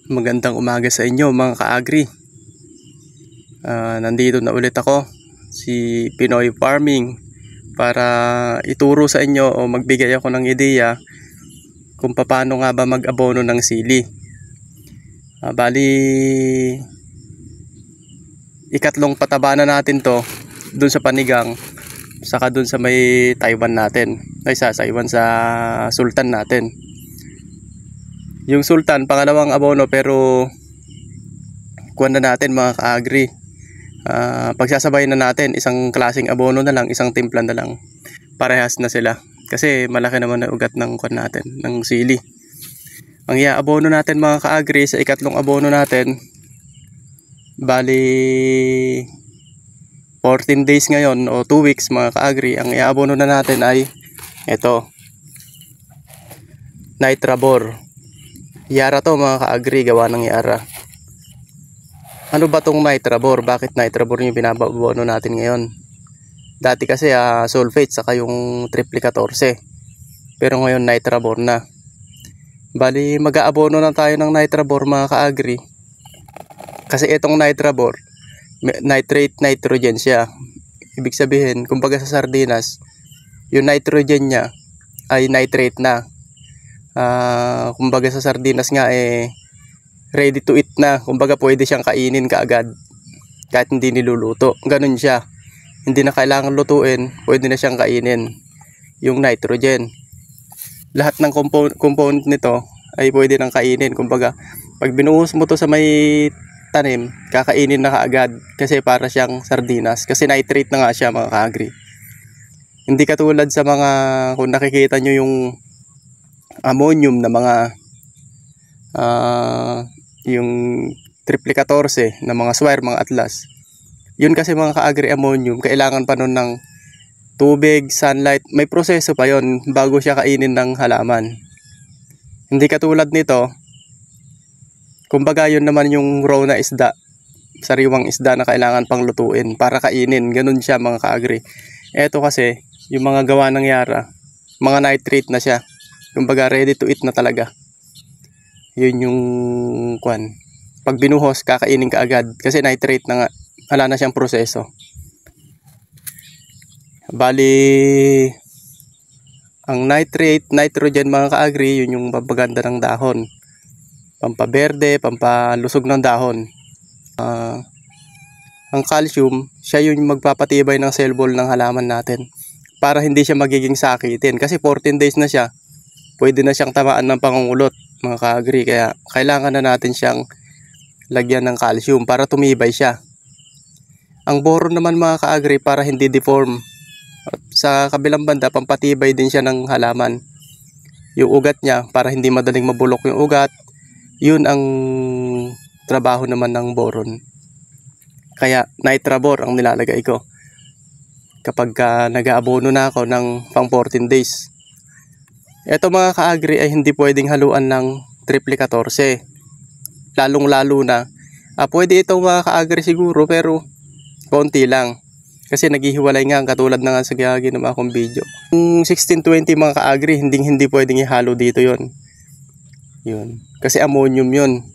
Magandang umaga sa inyo mga ka-agri. Nandito na ulit ako, si Pinoy Farming, para ituro sa inyo o magbigay ako ng ideya kung paano nga ba mag-abono ng sili. Bali, ikatlong pataba na natin to dun sa panigang, saka dun sa may Taiwan natin, ay sa Taiwan, sa Sultan natin. Yung Sultan, pangalawang abono, pero kuha na natin mga ka-agri. Pagsasabay na natin, isang klaseng abono na lang, isang timpla na lang. Parehas na sila. Kasi malaki naman na ugat ng kuha natin, ng sili. Ang iabono natin mga ka-agri sa ikatlong abono natin, bali 14 days ngayon o 2 weeks mga ka-agri. Ang iabono na natin ay ito, Nitrabor. Yara to mga ka-agri, gawa ng Yara. Ano ba tong Nitrabor? Bakit Nitrabor yung binababono natin ngayon? Dati kasi sulfate saka yung triple 14. Pero ngayon Nitrabor na. Bali mag-aabono na tayo ng Nitrabor mga ka-agri. Kasi itong Nitrabor, nitrate nitrogen siya. Ibig sabihin, kumbaga sa sardinas, yung nitrogen niya ay nitrate na. Kumbaga sa sardinas nga ready to eat na. Kumbaga pwede siyang kainin kaagad kahit hindi niluluto. Ganun siya. Hindi na kailangan lutuin, pwede na siyang kainin yung nitrogen. Lahat ng component nito ay pwede nang kainin. Kumbaga pag binuhos mo to sa may tanim, kakainin na kaagad kasi para siyang sardinas. Kasi nitrate na nga siya mga ka-agri. Hindi katulad sa mga, kung nakikita nyo yung ammonium na mga yung triple 14 na mga swire, mga atlas. Yun kasi mga ka-agri, ammonium, kailangan pa nun ng tubig, sunlight, may proseso pa yon bago siya kainin ng halaman. Hindi katulad nito, kumbaga yun naman yung raw na isda, sariwang isda na kailangan pang lutuin para kainin. Ganun siya mga ka-agri. Eto kasi yung mga gawa ng Yara, mga nitrate na siya. Kumbaga ready to eat na talaga. Yun yung kwan. Pag binuhos, kakainin ka agad kasi nitrate na nga. Wala na siyang proseso. Bali, ang nitrate, nitrogen mga ka-agri, yun yung pampaganda ng dahon. Pampaberde, pampalusog ng dahon. Ang calcium, siya yung magpapatibay ng cell wall ng halaman natin para hindi siya magiging sakitin. Kasi 14 days na siya, pwede na siyang tamaan ng pangungulot mga ka-agri. Kaya kailangan na natin siyang lagyan ng calcium para tumibay siya. Ang boron naman mga ka-agri para hindi deform. At sa kabilang banda, pampatibay din siya ng halaman. Yung ugat niya para hindi madaling mabulok yung ugat. Yun ang trabaho naman ng boron. Kaya Nitrabor ang nilalagay ko kapag nag-aabono na ako ng pang 14 days. Ito mga ka-agri ay hindi pwedeng haluan ng triple 14. Lalong lalo na. Pwede itong mga ka-agri siguro pero konti lang. Kasi naghihiwalay nga katulad na nga sa ginawa kong video. Yung 1620 mga ka-agri, hindi pwedeng ihalo dito yon. Yun. Kasi ammonium yun.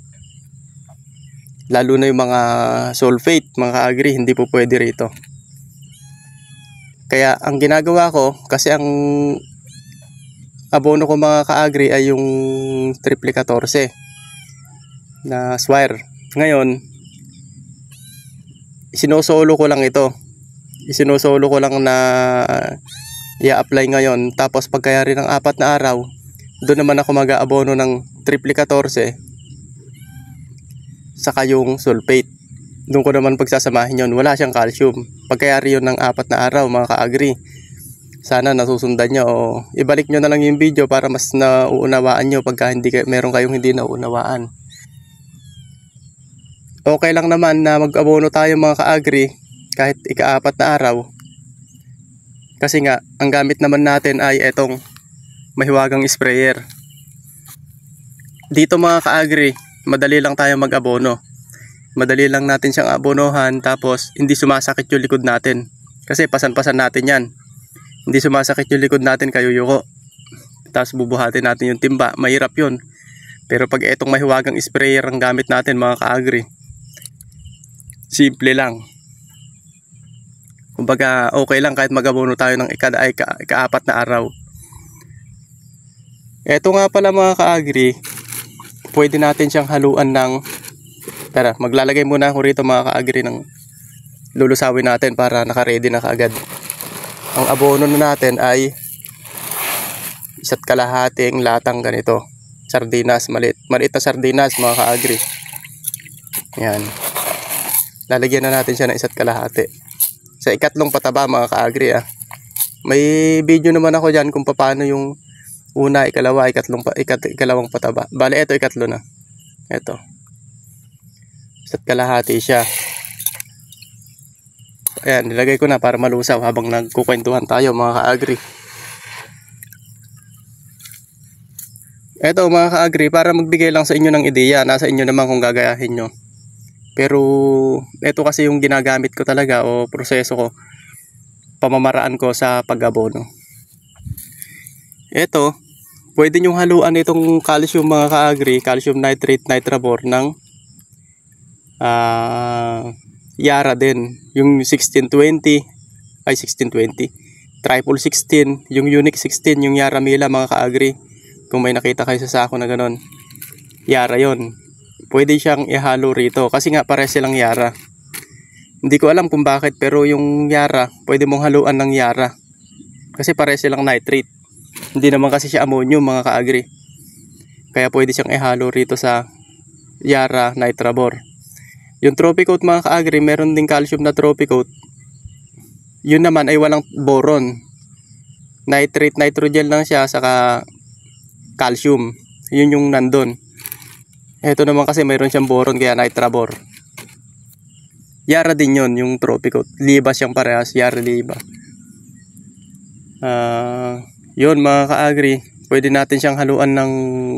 Lalo na yung mga sulfate mga ka-agri, hindi po pwede rito. Kaya ang ginagawa ko, kasi ang abono ko mga ka-agri ay yung triple 14 na swire. Ngayon, isinosolo ko lang ito. Isinosolo ko lang na i-apply ngayon. Tapos pagkayari ng 4 na araw, doon naman ako mag-aabono ng triple 14 saka yung sulfate. Doon ko naman pagsasamahin yun. Wala siyang calcium. Pagkayari yun ng 4 na araw mga ka-agri. Sana nasusundan nyo o ibalik nyo na lang yung video para mas nauunawaan nyo pagka meron kayong hindi nauunawaan. Okay lang naman na mag-abono tayo mga ka-agri kahit ika-4 na araw. Kasi nga, ang gamit naman natin ay etong mahiwagang sprayer. Dito mga ka-agri, madali lang tayo mag-abono. Madali lang natin siyang abonohan tapos hindi sumasakit yung likod natin. Kasi pasan-pasan natin yan. Hindi sumasakit yung likod natin, kayuyuko. Tapos bubuhatin natin yung timba. Mahirap yun. Pero pag itong mahiwagang sprayer ang gamit natin mga ka-agri, simple lang. Kumbaga okay lang kahit mag-abono tayo ng ika-4 na araw. Ito nga pala mga ka-agri, pwede natin siyang haluan ng, tara maglalagay muna ako rito mga ka-agri ng lulusawin natin para naka-ready na kaagad. Ang abono na natin ay 1.5 latang ganito, sardinas, maliit na sardinas mga ka-agri. Yan, lalagyan na natin siya ng 1.5 sa ikatlong pataba mga ka-agri. May video naman ako dyan kung paano yung una, ikalawa, ikalawang pataba. Bale ito ikatlo na. Ito 1.5 siya. Ayan, nilagay ko na para malusaw habang nagkukwentuhan tayo mga ka-agri. Ito mga ka-agri, para magbigay lang sa inyo ng ideya, nasa inyo naman kung gagayahin nyo. Pero ito kasi yung ginagamit ko talaga o proseso ko, pamamaraan ko sa pag-abono. Ito, pwede nyong haluan itong calcium mga ka-agri, calcium nitrate, nitrabor ng Yara din, yung 1620, triple 16, yung unique 16, yung Yara Mila mga ka-agri. Kung may nakita kayo sa sako na ganon, Yara yon. Pwede siyang ihalo rito kasi nga pare silang Yara. Hindi ko alam kung bakit, pero yung Yara pwede mong haluan ng Yara kasi pare silang nitrate. Hindi naman kasi siya ammonium mga ka-agri, kaya pwede siyang ihalo rito sa Yara Nitrabor. Yung Tropicoat mga ka-agri, meron ding calcium na Tropicoat. Yun naman ay walang boron, nitrate nitrogen lang siya saka calcium, yun yung nandun. Ito naman kasi mayroon siyang boron kaya Nitrabor. Yara din yun, yung Tropicoat. Liba siyang parehas, Yara Liba. Yun mga ka-agri, pwede natin siyang haluan ng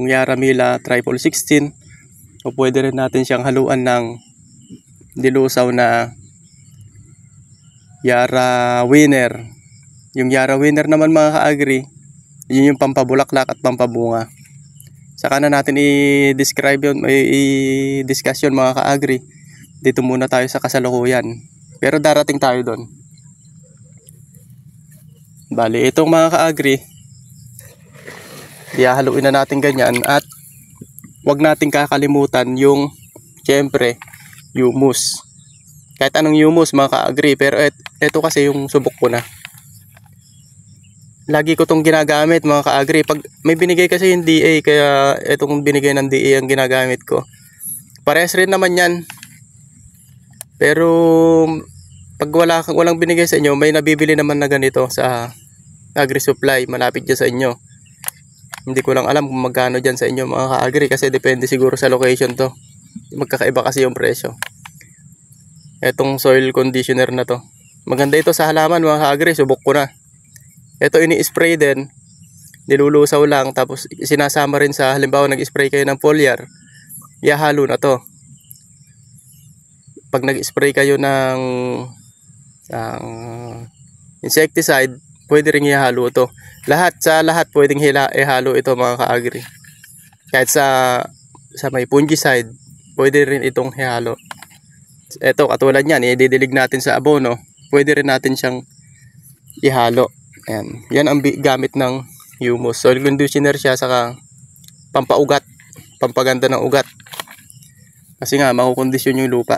Yara Mila triple 16 o pwede rin natin siyang haluan ng dilusaw na Yara Winner. Yung Yara Winner naman mga ka-agri, yun yung pampabulaklak at pampabunga. Saka na natin i-describe yun, i-discuss yun mga ka-agri. Dito muna tayo sa kasalukuyan, pero darating tayo doon. Bali, itong mga ka-agri, ihahaluin na natin ganyan at wag nating kakalimutan yung, syempre, humus. Kahit anong humus mga ka-agri, pero ito kasi yung subok ko na. Lagi ko tong ginagamit mga ka-agri. Pag may binigay kasi yung DA, kaya itong binigay ng DA ang ginagamit ko. Parehas rin naman yan. Pero pag walang binigay sa inyo, may nabibili naman na ganito sa Agri Supply, malapit dyan sa inyo. Hindi ko lang alam kung magkano dyan sa inyo mga ka-agri, kasi depende siguro sa location to. Magkakaiba kasi yung presyo. Etong soil conditioner na to, maganda ito sa halaman mga ka-agri, subok ko na. Ito ini-spray din, nilulusaw lang, tapos sinasama rin sa, halimbawa nag-spray kayo ng foliar, ihalo na to. Pag nag-spray kayo ng insecticide, pwede rin ihalo ito. Sa lahat pwedeng ihalo ito mga ka-agri. Kahit sa may fungicide, pwede rin itong ihalo. Ito katulad niyan, ididilig natin sa abono, pwede rin natin siyang ihalo. Ayan. Yan ang gamit ng humus. Soil conditioner siya, saka pampaugat, pampaganda ng ugat. Kasi nga makukondisyon yung lupa.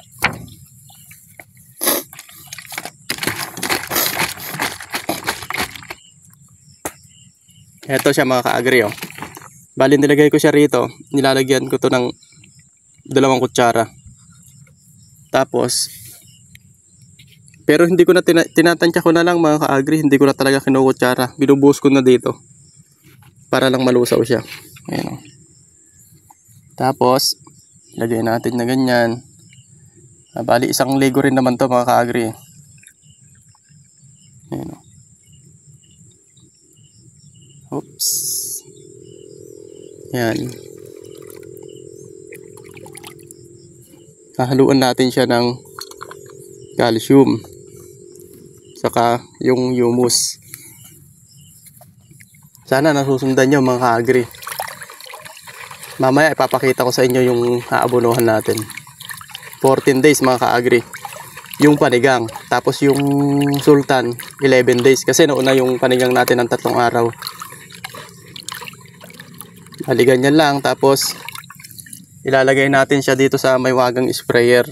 Ito siya mga ka-agri. Bali nilagay ko siya rito, nilalagyan ko to ng 2 kutsara. Tapos pero hindi ko na tinatansya ko na lang mga ka-agri, hindi ko na talaga kinukutsara. Binubuhos ko na dito para lang malusaw siya. Ayan. Tapos lagay natin na ganyan. Bali 1 ligo rin naman to mga ka-agri. Ayan. Oops. Ayan. Hahaluan natin siya ng calcium saka yung humus. Sana nasusundan nyo mga ka-agri. Mamaya ipapakita ko sa inyo yung aabonohan natin. 14 days mga ka-agri. Yung panigang. Tapos yung sultan, 11 days. Kasi nauna yung panigang natin ng 3 araw. Bali ganyan lang. Tapos ilalagay natin siya dito sa may wagang sprayer.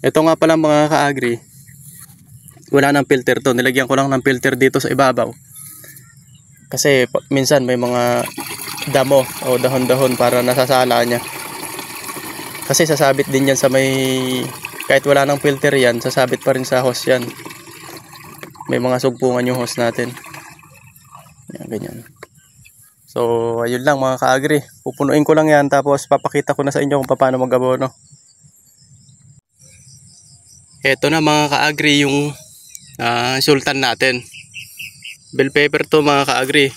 Ito nga pala mga ka-agri. Wala nang filter to. Nilagyan ko lang ng filter dito sa ibabaw. Kasi minsan may mga damo o dahon-dahon para nasasala niya. Kasi sasabit din yan sa may, kahit wala nang filter yan, sasabit pa rin sa hose yan. May mga sugpungan yung hose natin. Yan, ganyan. So ayun lang mga ka-agri. Pupunuin ko lang yan tapos papakita ko na sa inyo kung paano mag-abono. Ito na mga ka-agri yung sultan natin. Bell pepper to mga ka-agri.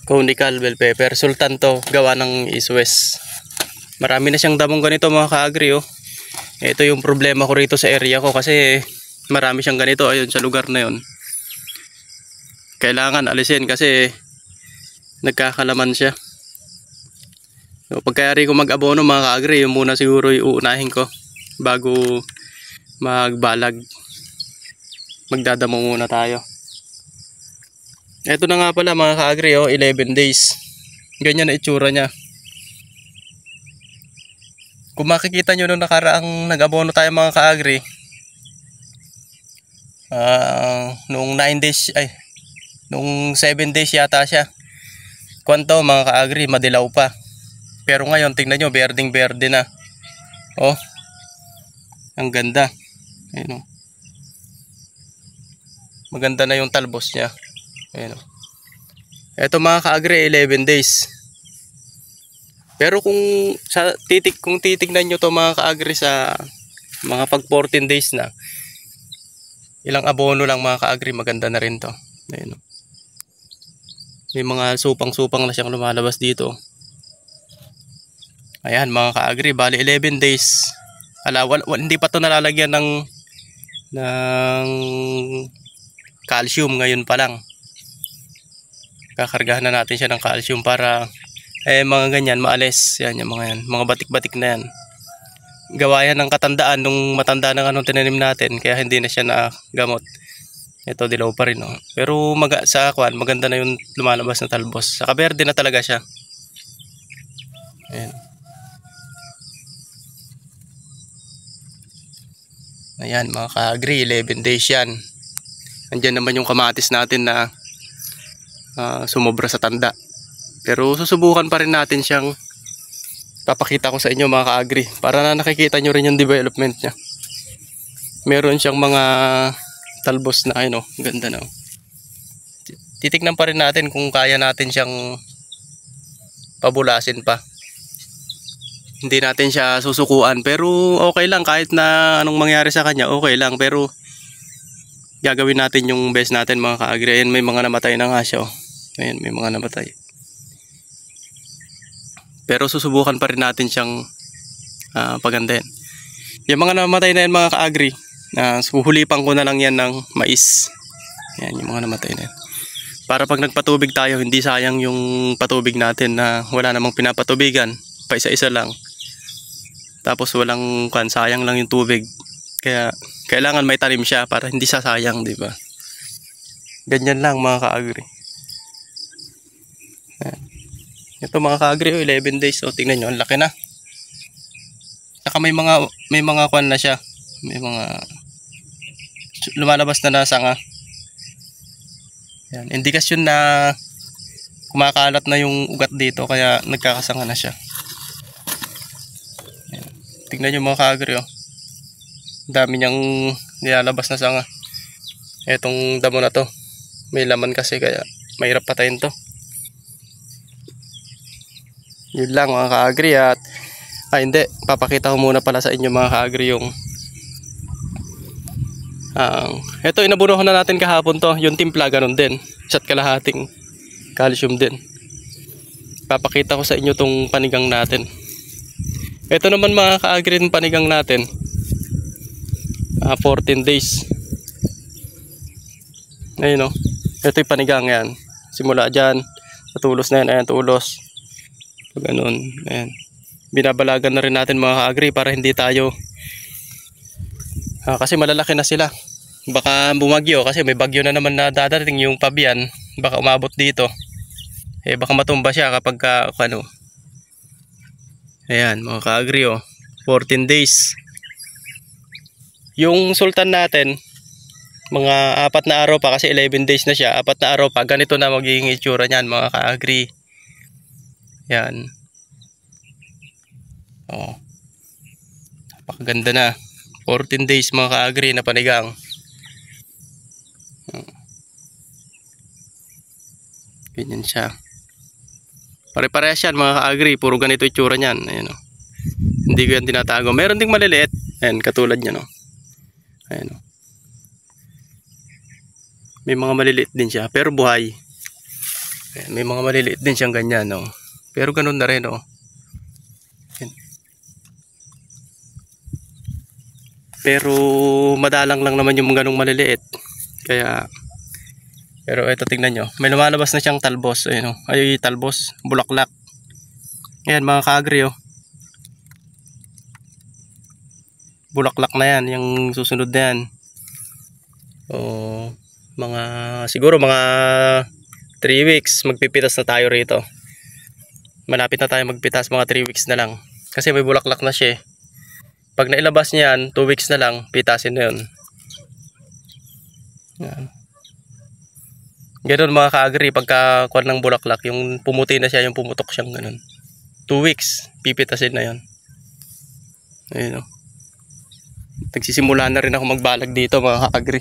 Conical bell pepper. Sultan to, gawa ng East West. Marami na siyang damong ganito mga ka-agri oh. Ito yung problema ko rito sa area ko kasi marami siyang ganito ayun sa lugar na yun. Kailangan alisin kasi nagkakalaman siya. So, pagkayari ko mag-abono mga ka-agri, yung muna siguro iuunahin ko bago magbalag. Magdadamo muna tayo. Ito na nga pala mga ka-agri oh, 11 days. Ganyan na itsura niya. Kung makikita nyo nung nakaraang nag-abono tayo mga ka-agri, nung 9 days, nung 7 days yata siya. Kwanto mga ka-agri, madilaw pa. Pero ngayon, tingnan nyo, berdeng-berde na. Oh, ang ganda. Ayun, oh. Maganda na yung talbos niya. Ayun, oh. Ito mga ka-agri, 11 days. Pero kung titignan nyo to mga ka-agri sa mga pag 14 days na, ilang abono lang mga ka-agri, maganda na rin to. Ayun, oh. May mga supang-supang na siyang lumalabas dito. Ayan mga ka-agri, bali 11 days. Hindi pa to nalalagyan ng calcium, ngayon pa lang. Kakargahan na natin siya ng calcium para mga ganyan maalis. Yan yung mga yan, mga batik-batik na yan. Gawa yan ng katandaan nung matanda ng anong tinanim natin, kaya hindi na siya nagamot. Ito dilaw pa rin oh. Pero maganda na yung lumalabas na talbos. Saka berde na talaga siya. Ayan. Ayan mga ka-agri, 11 days yan. Andyan naman yung kamatis natin na sumobra sa tanda. Pero susubukan pa rin natin siyang papakita ko sa inyo mga ka-agri para na nakikita nyo rin yung development niya. Meron siyang mga talbos na ayun oh, ganda na oh. Titignan pa rin natin kung kaya natin siyang pabulasin pa. Hindi natin siya susukuan pero okay lang kahit na anong mangyari sa kanya, okay lang. Pero gagawin natin yung best natin mga ka-agri. Ayan, may mga namatay na nga siya oh. Ayan, may mga namatay. Pero susubukan pa rin natin siyang pagandahin. Yung mga namatay na yan mga ka-agri, huhulipan ko na lang yan ng mais. Yan yung mga namatay na yan. Para pag nagpatubig tayo, hindi sayang yung patubig natin na wala namang pinapatubigan. Pa isa-isa lang. Tapos walang sayang lang yung tubig. Kaya kailangan may tanim siya para hindi sasayang, di ba? Ganyan lang mga ka-agri. Ito mga ka-agri, 11 days. O tingnan nyo, ang laki na. Saka may mga kwan na siya. May mga lumalabas na nasanga. Yan, indikasyon na kumakalat na yung ugat dito kaya nagkakasanga na siya. Yan. Tingnan nyo mga ka-agri oh. Dami niyang nilalabas na sanga. Etong damo na to, may laman kasi kaya mahirap patayin to. Yun lang mga ka-agri at hindi, papakita ko muna pala sa inyo mga ka-agri yung ito inabunuhan na natin kahapon to. Yung timpla ganun din, isa't kalahating calcium din. Papakita ko sa inyo tong panigang natin. Ito naman mga ka-agri yung panigang natin, 14 days. Ayun o, ito yung panigang yan. Simula dyan, tulos na yan, ayan tulos. Pag ganun, ayan. Binabalagan na rin natin mga ka-agri para hindi tayo kasi malalaki na sila. Baka bumagyo kasi may bagyo na naman na dadating yung Pabian. Baka umabot dito. Baka matumba siya kapag ano. Ayan mga ka-agri 14 days. Yung sultan natin, mga 4 na araw pa kasi 11 days na siya. 4 na araw pa. Ganito na magiging itsura niyan mga ka-agri. Yan. Napakaganda na. 14 days mga ka-agri na panigang. Ganyan siya. Pare-parehas yan mga ka-agri. Puro ganito itsura niyan. Ayan, hindi ko yan tinatago. Meron ding maliliit. Ayan, katulad niyan. Ayan, may mga maliliit din siya. Pero buhay. Ayan, may mga maliliit din siyang ganyan. Pero ganun na rin. Ayan. Pero madalang lang naman yung ganung maliliit. Kaya pero ito tingnan nyo, may lumalabas na siyang talbos. Ayun, ay talbos, bulaklak. Ayan mga ka-agri bulaklak na yan, yung susunod na yan. Siguro mga 3 weeks magpipitas na tayo rito. Malapit na tayo magpitas, mga 3 weeks na lang. Kasi may bulaklak na siya. Pag nailabas niya yan, 2 weeks na lang, pitasin na yun. Yan. Ganun mga ka-agri, pagka kuwan ng bulaklak, yung pumuti na siya, yung pumutok siyang ganun. 2 weeks, pipitasin na yun. Ayun Nagsisimula na rin ako magbalag dito mga ka-agri.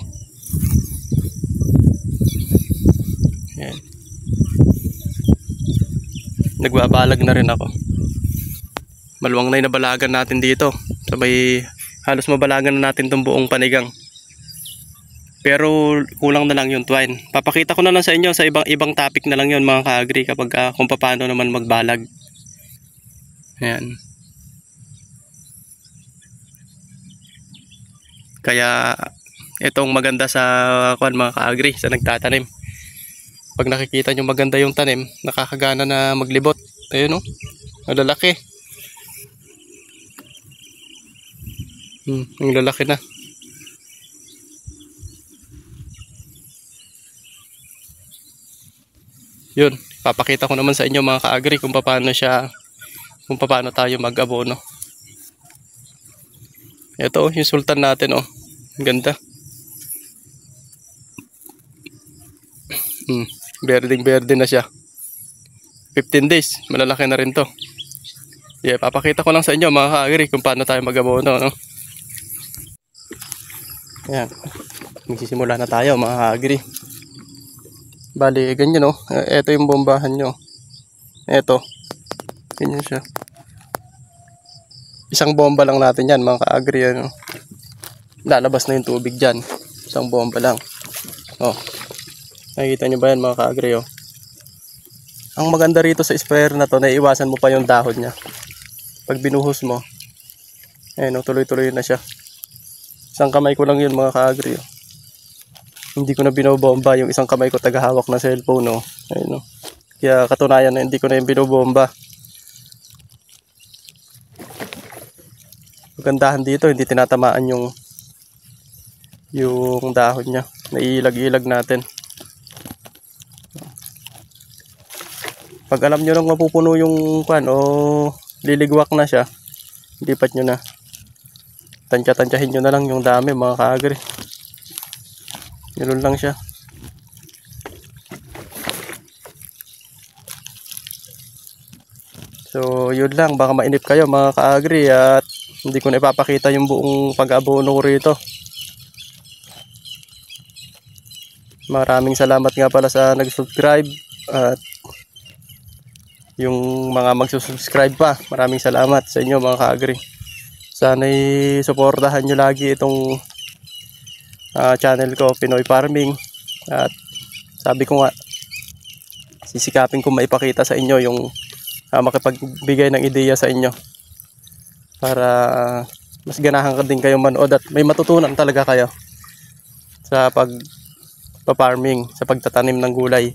Ayan. Nagbabalag na rin ako. Maluwang na yung nabalagan natin dito. Sabay halos mabalagan na natin itong buong panigang. Pero kulang na lang yung twine. Papakita ko na lang sa inyo sa ibang topic na lang yun mga ka-agri kapag kung paano naman magbalag. Ayan. Kaya itong maganda sa mga ka-agri sa nagtatanim. Pag nakikita nyo maganda yung tanim, nakakagana na maglibot. Ayun malalaki. Ang lalaki na. Yun, papakita ko naman sa inyo mga ka-agri kung paano tayo mag-abono. Ito yung sultan natin Ang ganda. Berdeng-berde na siya. 15 days, malalaki na rin to. Papakita ko lang sa inyo mga ka-agri kung paano tayo mag-abono Ayan. Magsisimula na tayo mga ka-agri. Bali, ganyan ito yung bombahan nyo. Ito. Ganyan siya. Isang bomba lang natin yan mga ka-agri. Lalabas na yung tubig dyan. Isang bomba lang. Nakikita nyo ba yan mga ka-agri Ang maganda rito sa sprayer na to, naiiwasan mo pa yung dahon niya. Pag binuhos mo, tuloy-tuloy na siya. Isang kamay ko lang yun mga ka-agri Hindi ko na binobomba, yung isang kamay ko tagahawak ng cellphone Kaya katunayan na hindi ko na yung binobomba. Magandahan dito, hindi tinatamaan yung dahon niya. Naiilag-ilag natin. Pag alam nyo nang mapupuno yung liligwak na siya, lipat nyo na. Tansya-tansyahin nyo na lang yung dami mga ka-agri. Yun lang siya. So yun lang, baka mainip kayo mga ka-agri at hindi ko na ipapakita yung buong pag-abono ko rito. Maraming salamat nga pala sa nag-subscribe at yung mga magsusubscribe pa. Maraming salamat sa inyo mga ka-agri. Sana'y suportahan nyo lagi itong channel ko, Pinoy Farming. At sabi ko nga, sisikapin ko maipakita sa inyo yung makipagbigay ng ideya sa inyo para mas ganahan ka din kayo manood at may matutunan talaga kayo sa pag-farming, sa pagtatanim ng gulay.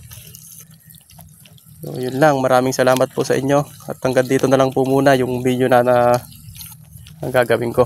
So, yun lang. Maraming salamat po sa inyo. At hanggang dito na lang po muna yung video na ang gagawin ko.